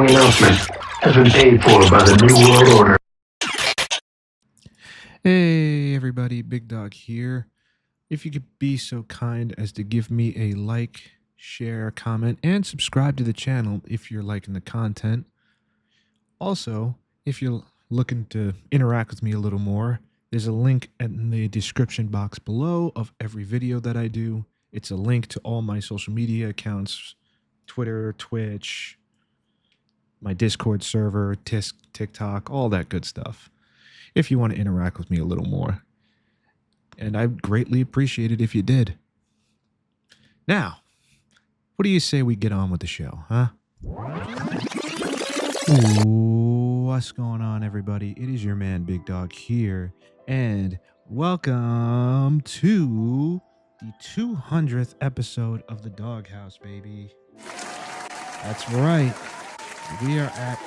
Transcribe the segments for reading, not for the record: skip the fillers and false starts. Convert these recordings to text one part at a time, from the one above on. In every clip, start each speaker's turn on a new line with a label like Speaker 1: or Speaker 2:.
Speaker 1: following announcement has been paid for by the New World Order.
Speaker 2: Hey everybody, Big Dog here. If you could be so kind as to give me a like, share, comment, and subscribe to the channel if you're liking the content. Also, if you're looking to interact with me a little more, there's a link in the description box below of every video that I do. It's a link to all my social media accounts, Twitter, Twitch, my Discord server, TikTok, all that good stuff, if you want to interact with me a little more. And I'd greatly appreciate it if you did. Now, what do you say we get on with the show, huh? Ooh, what's going on, everybody? It is your man, Big Dog here, and welcome to the 200th episode of the Doghouse, baby. That's right. We are at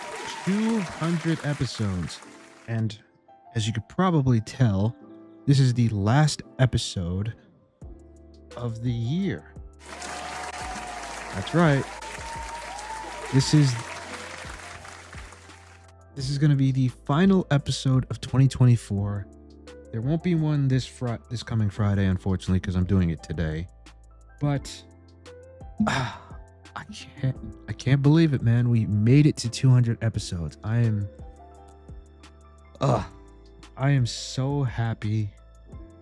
Speaker 2: 200 episodes, and as you could probably tell, this is the last episode of the year. That's right. This is going to be the final episode of 2024. There won't be one this coming Friday, unfortunately, because I'm doing it today. But I can't believe it, man. We made it to 200 episodes. I am so happy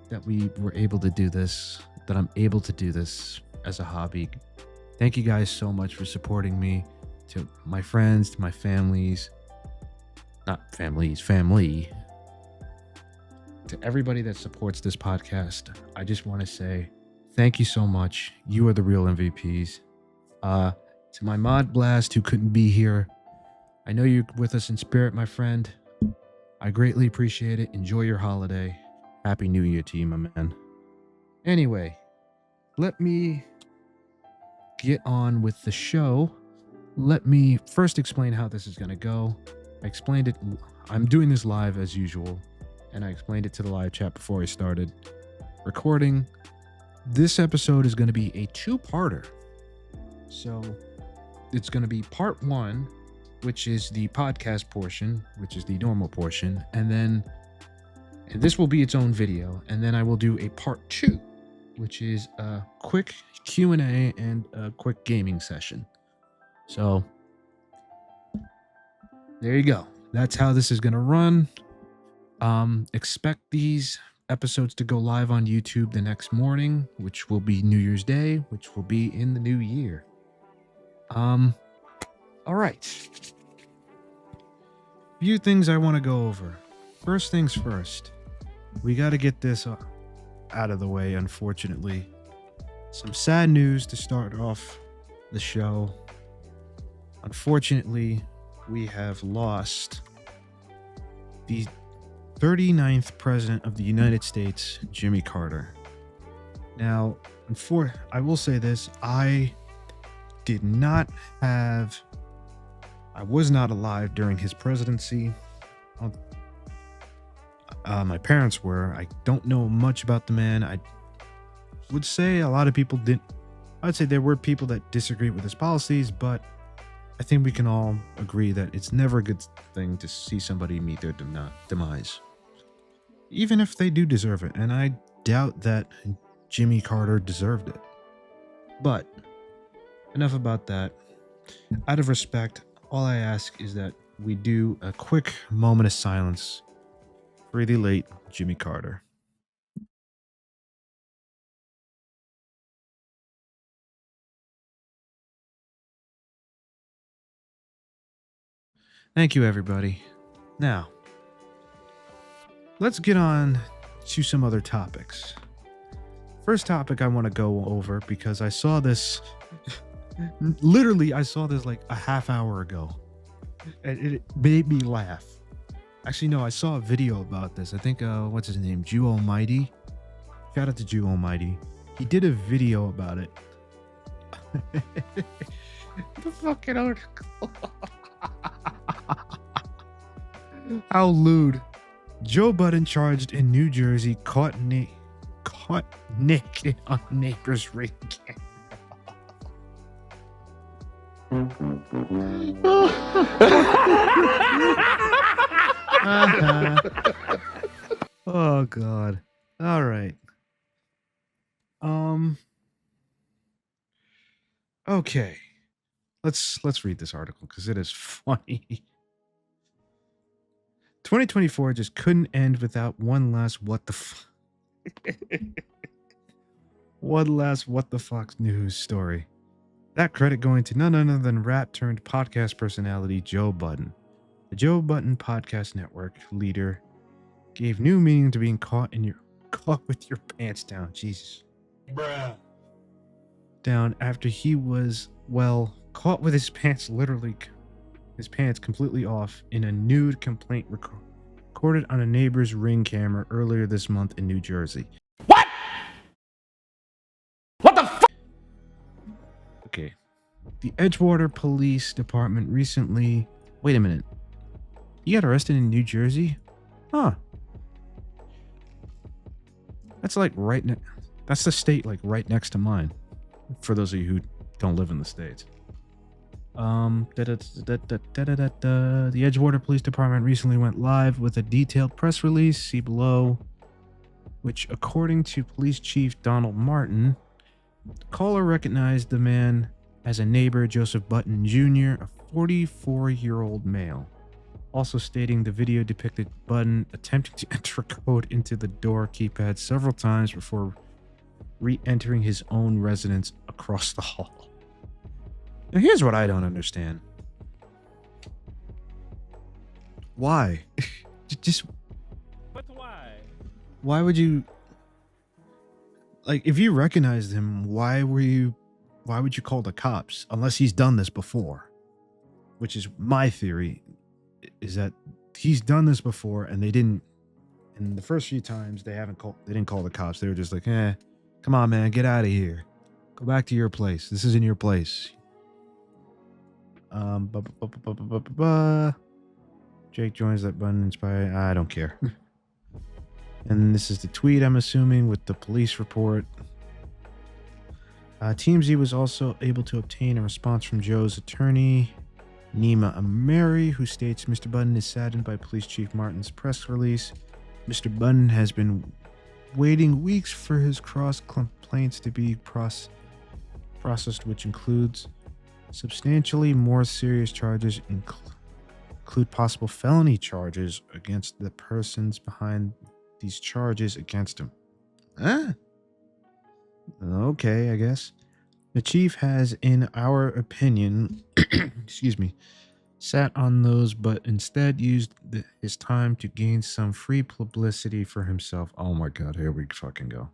Speaker 2: that we were able to do this, that I'm able to do this as a hobby. Thank you guys so much for supporting me, to my friends, to my family, to everybody that supports this podcast. I just want to say thank you so much. You are the real MVPs. To my Mod Blast who couldn't be here, I know you're with us in spirit, my friend. I greatly appreciate it. Enjoy your holiday. Happy New Year to you, my man. Anyway, let me get on with the show. Let me first explain how this is going to go. I explained it. I'm doing this live as usual, and I explained it to the live chat before I started recording. This episode is going to be a two-parter. So it's going to be part one, which is the podcast portion, which is the normal portion, and this will be its own video, and then I will do a part two, which is a quick Q&A and a quick gaming session. So there you go. That's how this is going to run. Expect these episodes to go live on YouTube the next morning, which will be New Year's Day, which will be in the new year. All right. Few things I want to go over. First things first. We got to get this out of the way, unfortunately. Some sad news to start off the show. Unfortunately, we have lost the 39th President of the United States, Jimmy Carter. Now, I will say this, I was not alive during his presidency. My parents were. I don't know much about the man. I would say a lot of people didn't. I'd say there were people that disagreed with his policies, but I think we can all agree that it's never a good thing to see somebody meet their demise, even if they do deserve it. And I doubt that Jimmy Carter deserved it. But enough about that. Out of respect, all I ask is that we do a quick moment of silence for the late Jimmy Carter. Thank you, everybody. Now, let's get on to some other topics. First topic I want to go over, because I saw this literally, I saw this like a half hour ago, and it made me laugh. Actually, no, I saw a video about this. I think, what's his name? Jew Almighty. Shout out to Jew Almighty. He did a video about it. The fucking article. How lewd. Joe Budden charged in New Jersey caught naked on neighbor's ring camera. Oh God. All right. Okay. Let's read this article because it is funny. 2024 just couldn't end without one last what the one last what the fuck news story. That credit going to none other than rap turned podcast personality Joe Budden. The Joe Budden Podcast Network leader gave new meaning to being caught with your pants down. Jesus.
Speaker 3: Bruh.
Speaker 2: Down after he was, well, caught with his pants completely off in a nude complaint recorded on a neighbor's Ring camera earlier this month in New Jersey.
Speaker 3: What? What the fuck?
Speaker 2: Okay. The Edgewater Police Department recently... Wait a minute. You got arrested in New Jersey? Huh. That's like that's the state like right next to mine. For those of you who don't live in the States. The Edgewater Police Department recently went live with a detailed press release, see below, which according to Police Chief Donald Martin, the caller recognized the man as a neighbor, Joseph Button Jr., a 44-year-old male. Also stating the video depicted Button attempting to enter a code into the door keypad several times before re-entering his own residence across the hall. Now here's what I don't understand. Why? Just...
Speaker 3: But why?
Speaker 2: Why would you... Like, if you recognized him, why would you call the cops? Unless he's done this before. Which is my theory, is that he's done this before and they didn't... And the first few times they didn't call the cops. They were just like, come on, man, get out of here. Go back to your place. This isn't your place. Jake joins that Button inspired. I don't care. And this is the tweet, I'm assuming, with the police report. TMZ was also able to obtain a response from Joe's attorney, Nima Ameri, who states Mr. Button is saddened by Police Chief Martin's press release. Mr. Button has been waiting weeks for his cross complaints to be processed, which includes substantially more serious charges, include possible felony charges against the persons behind these charges against him. Okay, I guess. The chief has, in our opinion, excuse me, sat on those, but instead used his time to gain some free publicity for himself. Oh my God, here we fucking go.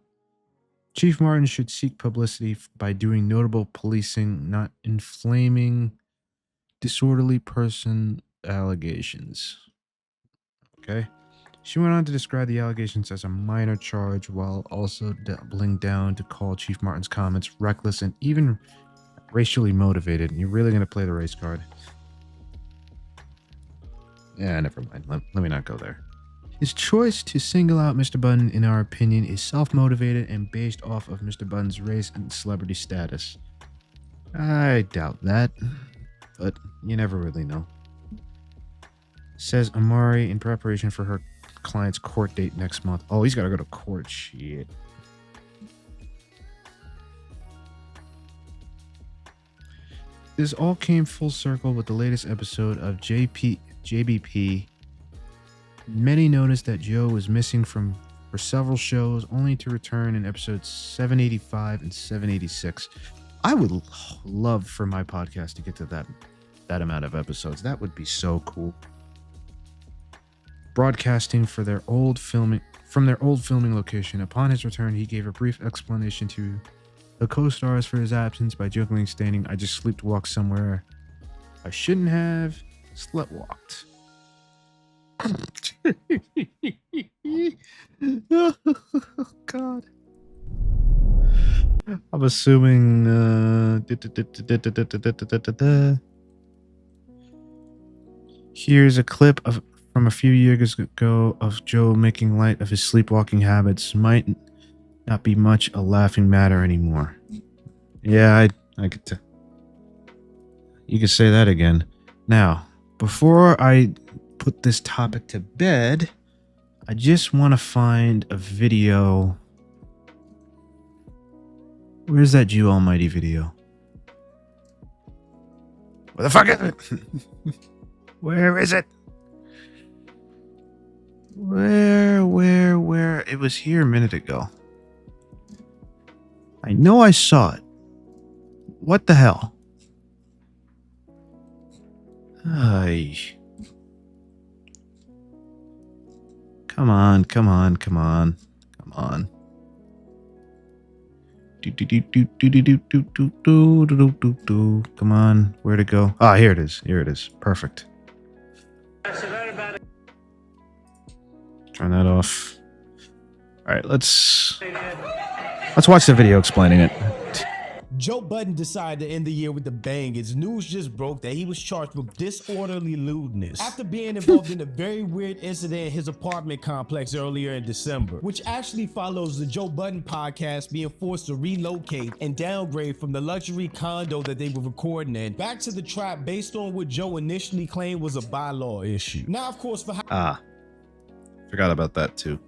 Speaker 2: Chief Martin should seek publicity by doing notable policing, not inflaming disorderly person allegations. Okay. She went on to describe the allegations as a minor charge while also doubling down to call Chief Martin's comments reckless and even racially motivated. You're really going to play the race card? Yeah, never mind. Let me not go there. His choice to single out Mr. Button, in our opinion, is self-motivated and based off of Mr. Button's race and celebrity status. I doubt that, but you never really know. Says Amari in preparation for her client's court date next month. Oh, he's got to go to court. Shit. This all came full circle with the latest episode of JBP. Many noticed that Joe was missing for several shows, only to return in episodes 785 and 786. I would love for my podcast to get to that amount of episodes. That would be so cool. Broadcasting from their old filming location. Upon his return, he gave a brief explanation to the co-stars for his absence by jokingly stating, "I just sleepwalked somewhere I shouldn't have sleptwalked." Oh, God. I'm assuming here's a clip from a few years ago of Joe making light of his sleepwalking habits. Might not be much a laughing matter anymore. Yeah, I could You can say that again. Now, before I put this topic to bed, I just want to find a video. Where's that Jew Almighty video? Where the fuck is it? Where is it? Where? It was here a minute ago. I know I saw it. What the hell? Ay. Come on. Come on. Where'd it go? Ah, here it is. Perfect. Turn that off. All right, let's watch the video explaining it.
Speaker 4: Joe Budden decided to end the year with a bang as news just broke that he was charged with disorderly lewdness after being involved in a very weird incident in his apartment complex earlier in December, which actually follows the Joe Budden podcast being forced to relocate and downgrade from the luxury condo that they were recording in back to the trap based on what Joe initially claimed was a bylaw issue. Now, of course, for
Speaker 2: Forgot about that too.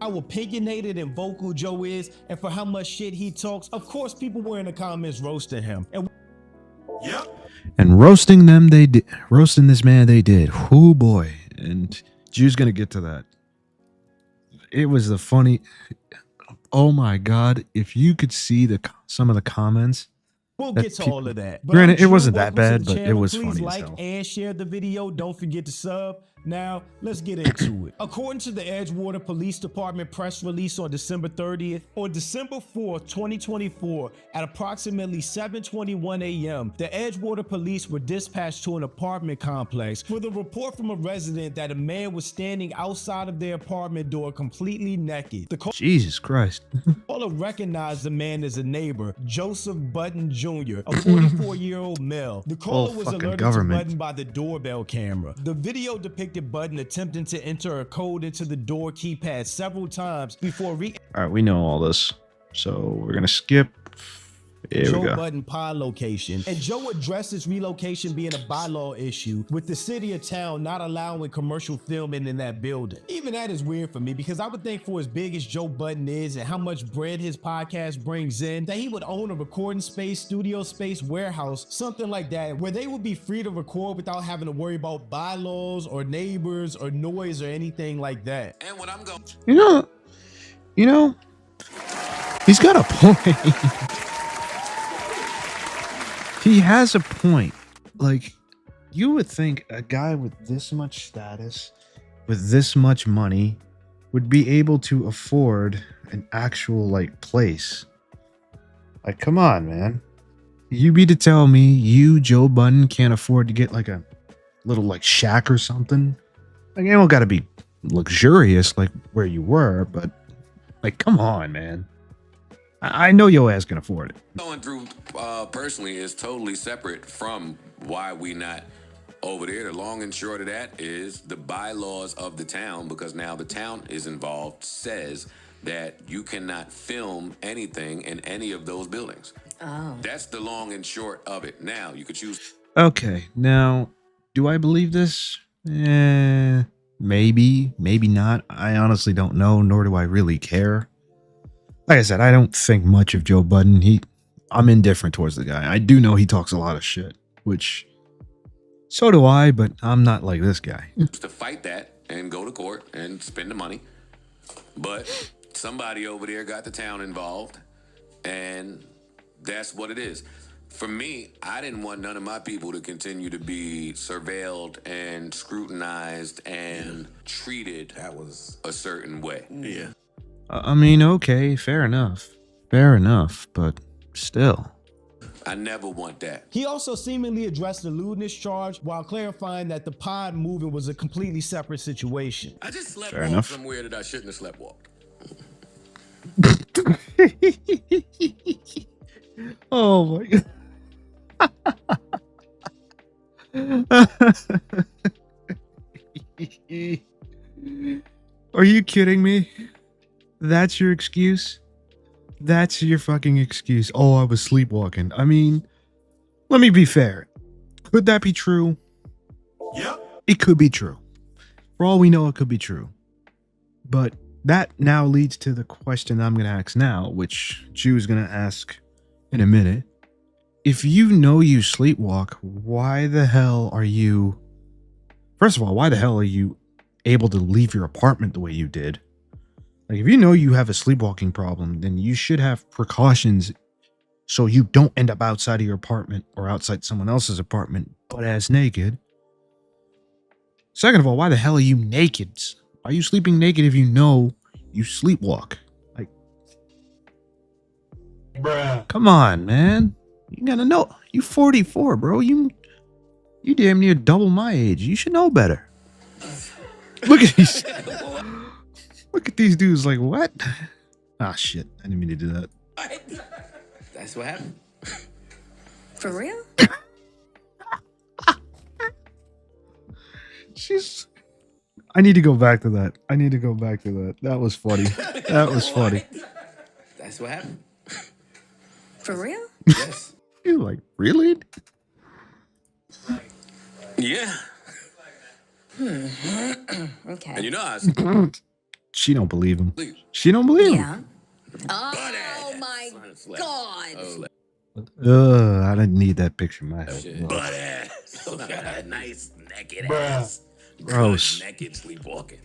Speaker 4: how opinionated and vocal Joe is and for how much shit he talks, of course people were in the comments roasting him.
Speaker 2: And roasting this man they did. Oh boy. And Jew's gonna get to that. It was the funny. Oh my god, if you could see some of the comments.
Speaker 4: We'll get to all of that. But
Speaker 2: Granted, it
Speaker 4: Drew,
Speaker 2: wasn't that
Speaker 4: welcome to
Speaker 2: bad,
Speaker 4: the
Speaker 2: but it
Speaker 4: channel.
Speaker 2: was
Speaker 4: Please
Speaker 2: funny as
Speaker 4: like
Speaker 2: hell.
Speaker 4: and share the video. Don't forget to sub. Now, let's get into it. According to the Edgewater Police Department press release on December 30th, on December 4th, 2024, at approximately 7:21 a.m., the Edgewater police were dispatched to an apartment complex with a report from a resident that a man was standing outside of their apartment door completely naked. The
Speaker 2: Jesus Christ.
Speaker 4: caller recognized the man as a neighbor, Joseph Budden Jr., a 44-year-old male. The caller was
Speaker 2: fucking
Speaker 4: alerted
Speaker 2: government.
Speaker 4: to Budden by the doorbell camera. The video depicted Budden attempting to enter a code into the door keypad several times before
Speaker 2: All right, we know all this. So we're going to skip. Here we
Speaker 4: Joe
Speaker 2: go.
Speaker 4: Budden pod location. And Joe addressed this relocation being a bylaw issue with the city of town not allowing commercial filming in that building. Even that is weird for me because I would think for as big as Joe Budden is and how much bread his podcast brings in, that he would own a recording space, studio space, warehouse, something like that, where they would be free to record without having to worry about bylaws or neighbors or noise or anything like that.
Speaker 5: And what I'm going
Speaker 2: You know, he's got a point. He has a point. Like, you would think a guy with this much status, with this much money, would be able to afford an actual, like, place. Like, come on, man. You be to tell me you, Joe Budden, can't afford to get, like, a little, like, shack or something? Like, it don't gotta be luxurious, like, where you were, but, like, come on, man. I know your ass can afford it.
Speaker 5: going through personally is totally separate from why we not over there. The long and short of that is the bylaws of the town, because now the town is involved, says that you cannot film anything in any of those buildings. That's the long and short of it. Now you could choose.
Speaker 2: Okay, now, do I believe this? Maybe not. I honestly don't know, nor do I really care. Like I said, I don't think much of Joe Budden. I'm indifferent towards the guy. I do know he talks a lot of shit, which so do I, but I'm not like this guy.
Speaker 5: to fight that and go to court and spend the money. But somebody over there got the town involved, and that's what it is. For me, I didn't want none of my people to continue to be surveilled and scrutinized and treated that was a certain way. Yeah.
Speaker 2: I mean, okay, fair enough, but still.
Speaker 5: I never want that.
Speaker 4: He also seemingly addressed the lewdness charge while clarifying that the pod moving was a completely separate situation.
Speaker 5: I just slept
Speaker 2: Fair
Speaker 5: walked
Speaker 2: enough.
Speaker 5: somewhere that I shouldn't have slept walked.
Speaker 2: Oh my god. Are you kidding me? That's your excuse? That's your fucking excuse. Oh, I was sleepwalking. I mean, let me be fair. Could that be true?
Speaker 4: Yep.
Speaker 2: It could be true. For all we know, it could be true. But that now leads to the question I'm going to ask now, which Jew's going to ask in a minute. If you know you sleepwalk, why the hell are you... First of all, why the hell are you able to leave your apartment the way you did? Like, if you know you have a sleepwalking problem, then you should have precautions so you don't end up outside of your apartment or outside someone else's apartment, butt ass naked. Second of all, why the hell are you naked? Why are you sleeping naked if you know you sleepwalk? Like,
Speaker 3: Bruh.
Speaker 2: come on, man. You gotta know. You 44, bro. You damn near double my age. You should know better. Look at these. Look at these dudes like, what? Ah, shit. I didn't mean to do that.
Speaker 5: That's what happened.
Speaker 6: For real?
Speaker 2: I need to go back to that. That was funny. That was funny.
Speaker 5: That's what happened.
Speaker 6: For real?
Speaker 5: Yes.
Speaker 2: You're like, really?
Speaker 5: Yeah.
Speaker 6: Okay.
Speaker 5: And you know how I
Speaker 2: She don't believe him.
Speaker 5: sleep.
Speaker 2: She don't believe him.
Speaker 6: Yeah. Oh my God.
Speaker 2: I didn't need that picture in my head.
Speaker 5: Butt ass. Nice naked
Speaker 3: Bruh.
Speaker 5: ass.
Speaker 2: Gross.
Speaker 5: Good naked sleepwalking.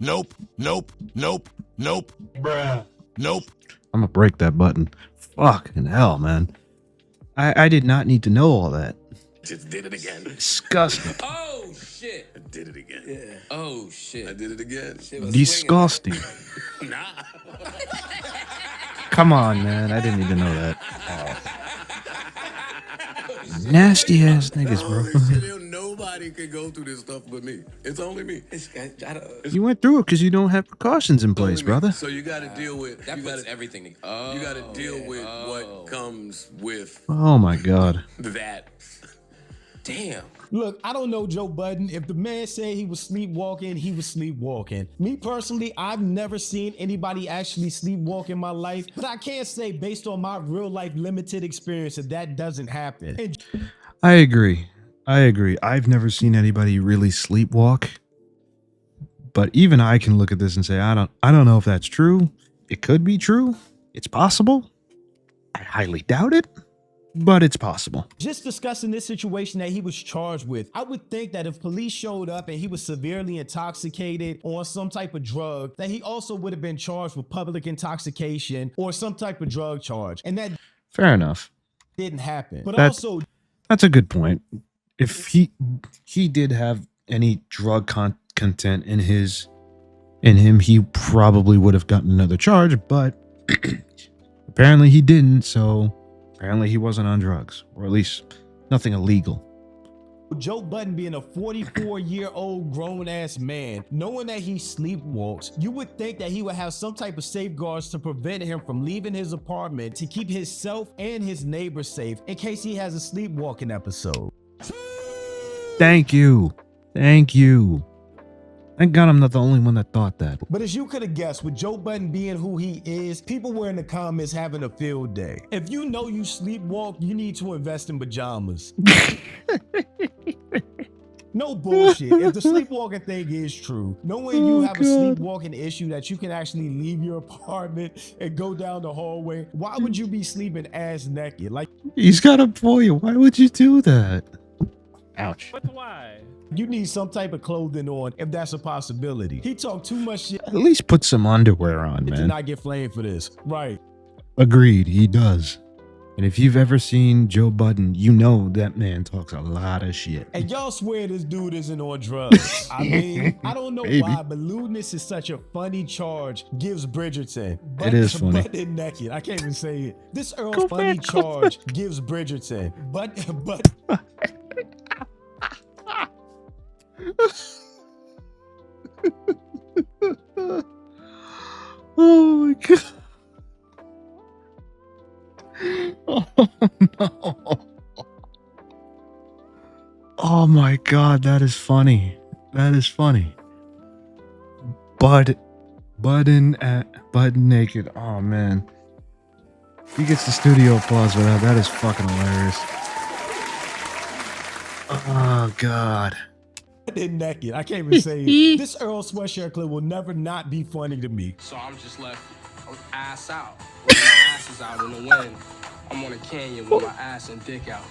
Speaker 7: Nope, nope, nope, nope,
Speaker 3: Bruh.
Speaker 7: nope.
Speaker 2: I'm gonna break that button. Fucking hell, man. I did not need to know all that.
Speaker 5: Just did it again.
Speaker 2: Disgusting.
Speaker 5: Oh shit. I did it again. Yeah. Oh shit. I did it again.
Speaker 2: Disgusting.
Speaker 5: Nah.
Speaker 2: Come on, man. I didn't need to know that. Nasty ass niggas, bro.
Speaker 5: Nobody can go through this stuff but me. It's only me.
Speaker 2: You went through it because you don't have precautions in place, brother.
Speaker 5: So you got to deal with
Speaker 8: That puts everything.
Speaker 5: you got to deal with what comes with
Speaker 2: Oh my god.
Speaker 5: that.
Speaker 8: Damn.
Speaker 4: Look, I don't know Joe Budden. If the man said he was sleepwalking, he was sleepwalking. Me personally, I've never seen anybody actually sleepwalk in my life, but I can't say based on my real life limited experience that doesn't happen. And
Speaker 2: I agree. I've never seen anybody really sleepwalk. But even I can look at this and say, I don't know if that's true. It could be true. It's possible. I highly doubt it, but it's possible.
Speaker 4: just discussing this situation that he was charged with, I would think that if police showed up and he was severely intoxicated on some type of drug, that he also would have been charged with public intoxication or some type of drug charge. And that
Speaker 2: Fair enough.
Speaker 4: didn't happen. But
Speaker 2: That's-
Speaker 4: also,
Speaker 2: That's a good point. If he did have any drug content in him, he probably would have gotten another charge, but apparently he didn't, so apparently he wasn't on drugs, or at least nothing illegal.
Speaker 4: Joe Budden being a 44-year-old grown-ass man, knowing that he sleepwalks, you would think that he would have some type of safeguards to prevent him from leaving his apartment to keep himself and his neighbors safe in case he has a sleepwalking episode.
Speaker 2: Thank you. Thank God I'm not the only one that thought that.
Speaker 4: But as you could have guessed, with Joe Budden being who he is, people were in the comments having a field day. If you know you sleepwalk, you need to invest in pajamas. No bullshit. If the sleepwalking thing is true, knowing you have a sleepwalking issue that you can actually leave your apartment and go down the hallway, why would you be sleeping ass naked? Like,
Speaker 2: He's got a point. Why would you do that? Ouch.
Speaker 3: But why?
Speaker 4: you need some type of clothing on if that's a possibility. He talked too much shit
Speaker 2: At least put some underwear on,
Speaker 4: to
Speaker 2: man.
Speaker 4: not get flamed for this. Right.
Speaker 2: Agreed, he does. And if you've ever seen Joe Budden, you know that man talks a lot of shit.
Speaker 4: And y'all swear this dude isn't on drugs. I mean, I don't know
Speaker 2: Maybe.
Speaker 4: why, but lewdness is such a funny charge. Gives Bridgerton.
Speaker 2: It is funny.
Speaker 4: Butt and naked. I can't even say it. This Earl
Speaker 2: Go
Speaker 4: funny
Speaker 2: back, go
Speaker 4: charge gives Bridgerton. But
Speaker 2: Oh my god. Oh no. Oh my god, that is funny. That is funny. Budden naked. Oh man. He gets the studio applause for that. That is fucking hilarious. Oh God.
Speaker 4: Naked. I can't even say it. This Earl Sweatshirt clip will never not be funny to me.
Speaker 9: So I'm just left ass out. With my ass is out in the wind. I'm on a canyon with my ass and dick out.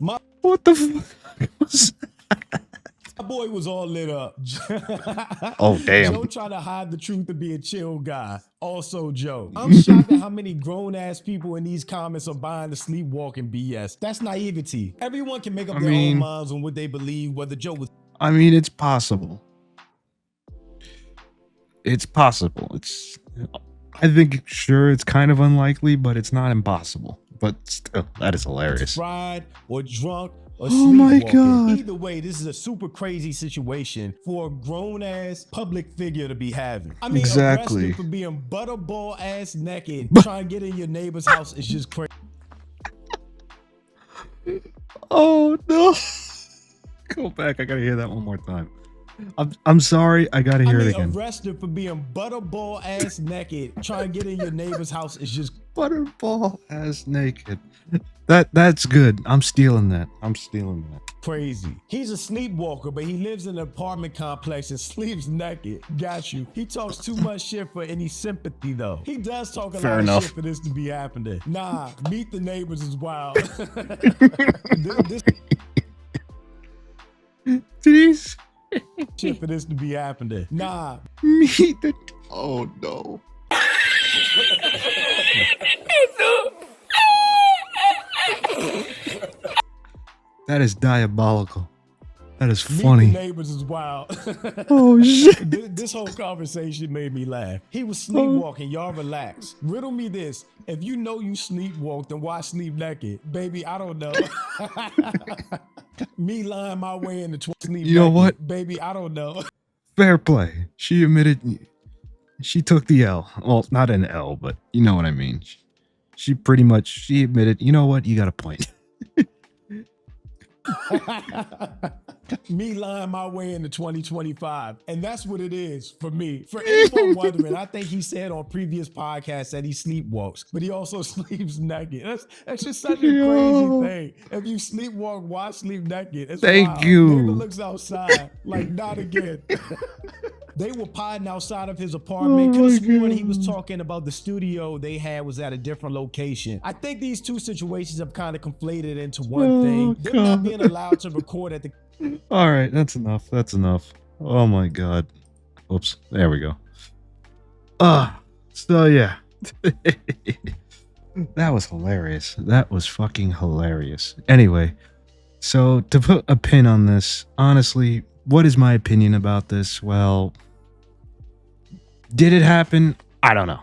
Speaker 2: What the fuck was that?
Speaker 4: My boy was all lit up.
Speaker 2: Oh, damn.
Speaker 4: Joe tried to hide the truth of being a chill guy. Also Joe. I'm shocked at how many grown-ass people in these comments are buying the sleepwalking BS. That's naivety. Everyone can make up their own minds on what they believe, whether Joe was...
Speaker 2: I mean, it's possible. It's possible. I think, sure, it's kind of unlikely, but it's not impossible. But still, that is hilarious.
Speaker 4: Fried or drunk or
Speaker 2: Oh my
Speaker 4: sleepwalking.
Speaker 2: God.
Speaker 4: Either way, this is a super crazy situation for a grown-ass public figure to be having. I mean,
Speaker 2: Exactly.
Speaker 4: arrested for being butterball ass naked, trying to get in your neighbor's house is just crazy.
Speaker 2: Oh no. Go back. I gotta hear that one more time. I'm sorry. I gotta hear it again.
Speaker 4: Arrested for being butterball ass naked, trying to get in your neighbor's house is just
Speaker 2: Butterball ass naked. That's good. I'm stealing that.
Speaker 4: crazy. He's a sleepwalker, but he lives in an apartment complex and sleeps naked. Got you. He talks too much shit for any sympathy, though. He does talk a
Speaker 2: Fair
Speaker 4: lot
Speaker 2: enough.
Speaker 4: of shit for this to be happening. Nah, Meet the Neighbors is wild.
Speaker 2: Please
Speaker 4: Shit for this to be happening. Nah.
Speaker 2: meet the. Oh no. That is diabolical. That is
Speaker 4: Meet the
Speaker 2: funny.
Speaker 4: Neighbors is wild.
Speaker 2: Oh shit.
Speaker 4: This whole conversation made me laugh. He was sleepwalking. Y'all relax. Riddle me this. If you know you sleepwalk, then why sleep naked? Baby, I don't know. Me lying my way into sleep
Speaker 2: You know
Speaker 4: naked.
Speaker 2: what?
Speaker 4: Baby, I don't know.
Speaker 2: Fair play. She admitted she took the L. Well, not an L, but you know what I mean. She admitted, you know what? You got a point.
Speaker 4: Me lying my way into 2025. And that's what it is for me. For anyone wondering, I think he said on previous podcasts that he sleepwalks, but he also sleeps naked. That's just such a crazy thing. If you sleepwalk, why sleep naked? It's
Speaker 2: Thank
Speaker 4: wild.
Speaker 2: you.
Speaker 4: Neighbor looks outside, like not again. They were potting outside of his apartment. Could have sworn he was talking about the studio they had was at a different location. I think these two situations have kind of conflated into one thing. They're not being allowed to record at the...
Speaker 2: All right, that's enough. That's enough. Oh my god. Oops. There we go. So yeah. That was hilarious. That was fucking hilarious. Anyway, so to put a pin on this, honestly, what is my opinion about this? Well, did it happen? I don't know.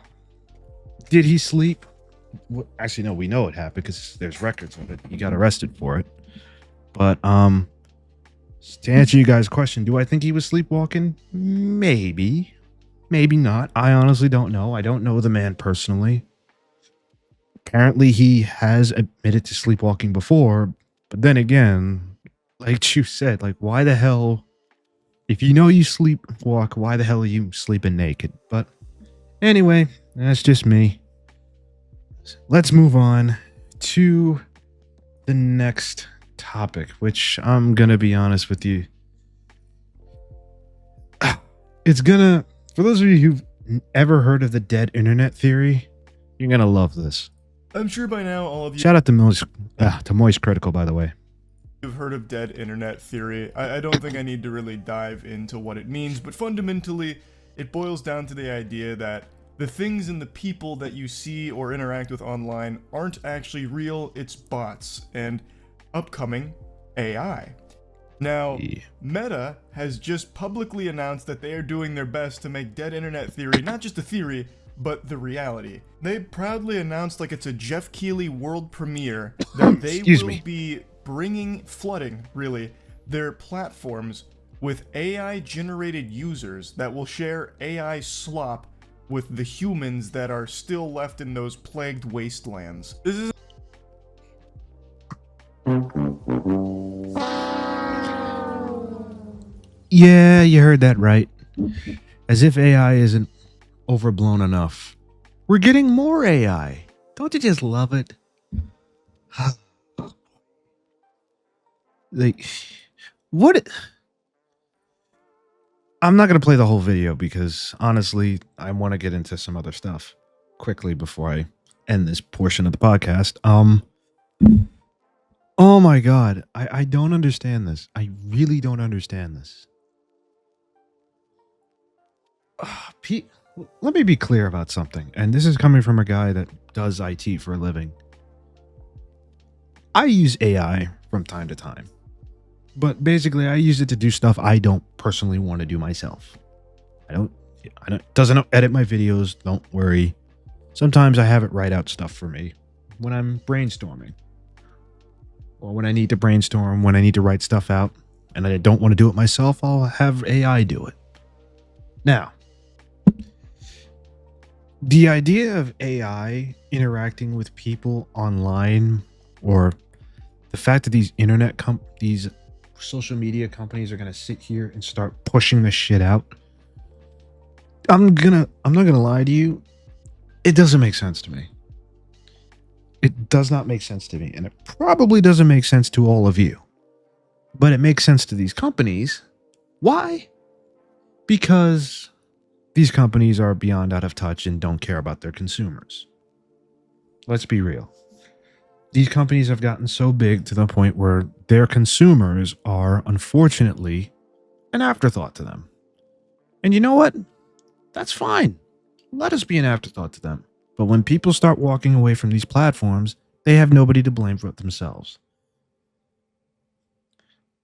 Speaker 2: Did he sleep? Actually, no, we know it happened because there's records of it. He got arrested for it. But to answer you guys' question, do I think he was sleepwalking? Maybe. Maybe not. I honestly don't know. I don't know the man personally. Apparently, he has admitted to sleepwalking before. But then again, like you said, like, why the hell... If you know you sleepwalk, why the hell are you sleeping naked? But anyway, that's just me. Let's move on to the next topic, which I'm gonna be honest with you. It's gonna, for those of you who've ever heard of the dead internet theory, you're gonna love this.
Speaker 10: I'm sure by now all of you
Speaker 2: Shout out to Moist Critical, by the way.
Speaker 10: have heard of dead internet theory. I don't think I need to really dive into what it means, but fundamentally, it boils down to the idea that the things and the people that you see or interact with online aren't actually real, it's bots, and upcoming AI. Now, Meta has just publicly announced that they are doing their best to make dead internet theory not just a theory, but the reality. They proudly announced, like it's a Jeff Keighley world premiere, that they will be flooding, really, their platforms with AI-generated users that will share AI slop with the humans that are still left in those plagued wastelands. This is
Speaker 2: Yeah, you heard that right. As if AI isn't overblown enough. We're getting more AI. Don't you just love it? Like, What? I'm not going to play the whole video because honestly, I want to get into some other stuff quickly before I end this portion of the podcast. Oh my God. I don't understand this. I really don't understand this. Pete, let me be clear about something. And this is coming from a guy that does IT for a living. I use AI from time to time. But basically, I use it to do stuff I don't personally want to do myself. I don't doesn't edit my videos, don't worry. Sometimes I have it write out stuff for me when I'm brainstorming. Or when I need to brainstorm, when I need to write stuff out and I don't want to do it myself, I'll have AI do it. Now, the idea of AI interacting with people online, or the fact that these these social media companies are going to sit here and start pushing this shit out, I'm not going to lie to you, it doesn't make sense to me. It does not make sense to me, and it probably doesn't make sense to all of you. But it makes sense to these companies. Why? Because these companies are beyond out of touch and don't care about their consumers. Let's be real. These companies have gotten so big to the point where their consumers are, unfortunately, an afterthought to them. And you know what? That's fine. Let us be an afterthought to them. But when people start walking away from these platforms, they have nobody to blame for it themselves.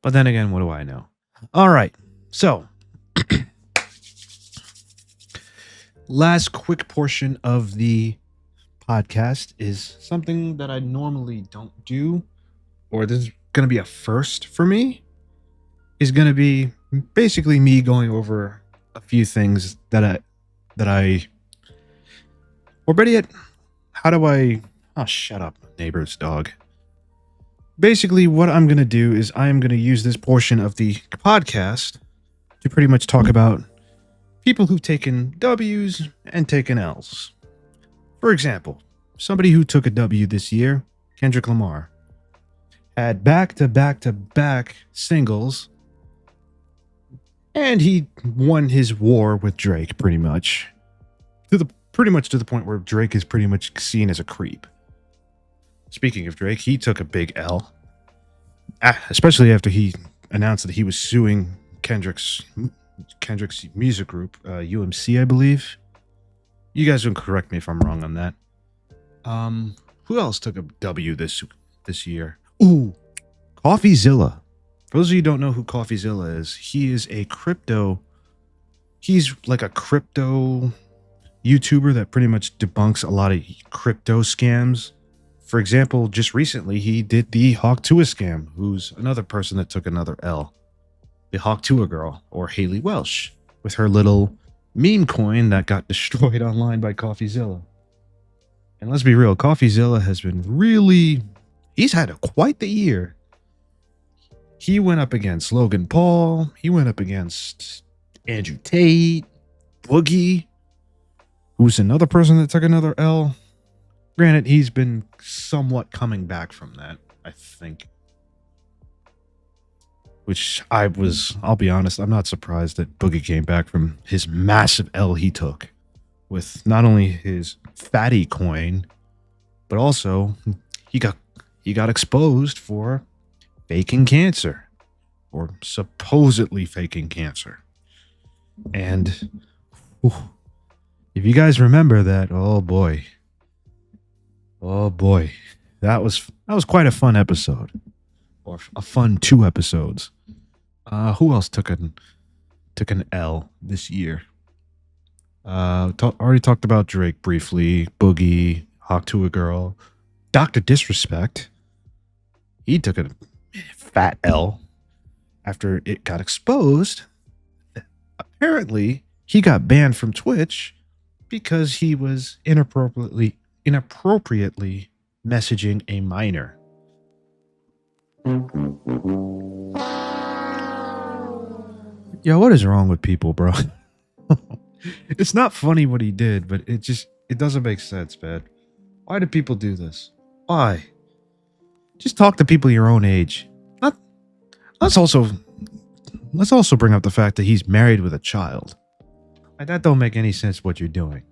Speaker 2: But then again, what do I know? All right. So, last quick portion of the podcast is something that I normally don't do, or this is going to be a first for me, is going to be basically me going over a few things that I or better yet, how do I, oh, shut up, neighbor's dog. Basically, what I'm going to do is I am going to use this portion of the podcast to pretty much talk about people who've taken W's and taken L's. For example, somebody who took a W this year, Kendrick Lamar, had back-to-back-to-back singles, and he won his war with Drake pretty much to the point where Drake is pretty much seen as a creep. Speaking of Drake, he took a big L, especially after he announced that he was suing Kendrick's music group, UMC, I believe. You guys can correct me if I'm wrong on that. Who else took a W this year? Ooh, CoffeeZilla. For those of you who don't know who CoffeeZilla is, he's like a crypto YouTuber that pretty much debunks a lot of crypto scams. For example, just recently, he did the Hawk2a scam, who's another person that took another L. The Hawk2a girl, or Haley Welsh, with her little meme coin that got destroyed online by CoffeeZilla. And let's be real, CoffeeZilla has been he's had quite the year. He went up against Logan Paul. He went up against Andrew Tate, Boogie, who's another person that took another L. Granted, he's been somewhat coming back from that, I think. Which I'll be honest, I'm not surprised that Boogie came back from his massive L he took with not only his fatty coin, but also he got exposed for faking cancer, or supposedly faking cancer. And if you guys remember that, oh boy, that was quite a fun episode, or a fun 2 episodes. Who else took an L this year? Already talked about Drake briefly. Boogie, Hawk2a girl, Dr. Disrespect. He took a fat L after it got exposed. Apparently, he got banned from Twitch because he was inappropriately messaging a minor. Yo, what is wrong with people, bro? It's not funny what he did, but it doesn't make sense, man. Why do people do this? Why? Just talk to people your own age. Let's also let's also bring up the fact that he's married with a child. Like, that don't make any sense what you're doing.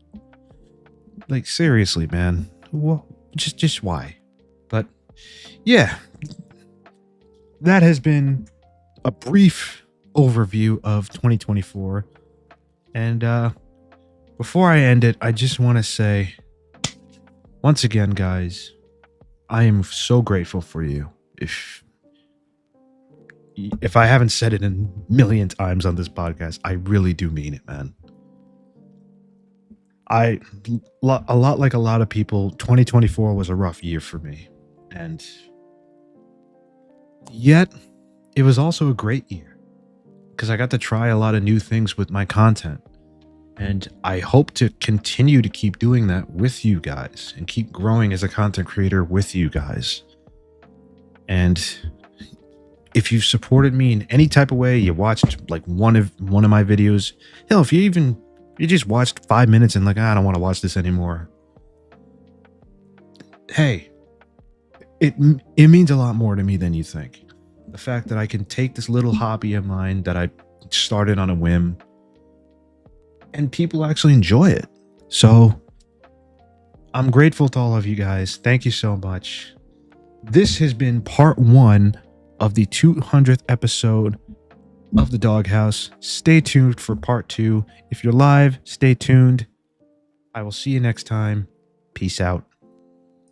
Speaker 2: Like, seriously, man. Well, just why? But yeah, that has been a brief overview of 2024. And before I end it, I just want to say, once again, guys, I am so grateful for you. If I haven't said it a million times on this podcast, I really do mean it, man. A lot like a lot of people, 2024 was a rough year for me. And yet, it was also a great year. Because I got to try a lot of new things with my content. And I hope to continue to keep doing that with you guys. And keep growing as a content creator with you guys. And if you've supported me in any type of way, you watched like one of my videos. Hell, if you just watched 5 minutes and like, I don't want to watch this anymore. Hey, it means a lot more to me than you think. The fact that I can take this little hobby of mine that I started on a whim and people actually enjoy it. So I'm grateful to all of you guys. Thank you so much. This has been part 1 of the 200th episode of the Doghouse. Stay tuned for part 2. If you're live, stay tuned. I will see you next time. Peace out.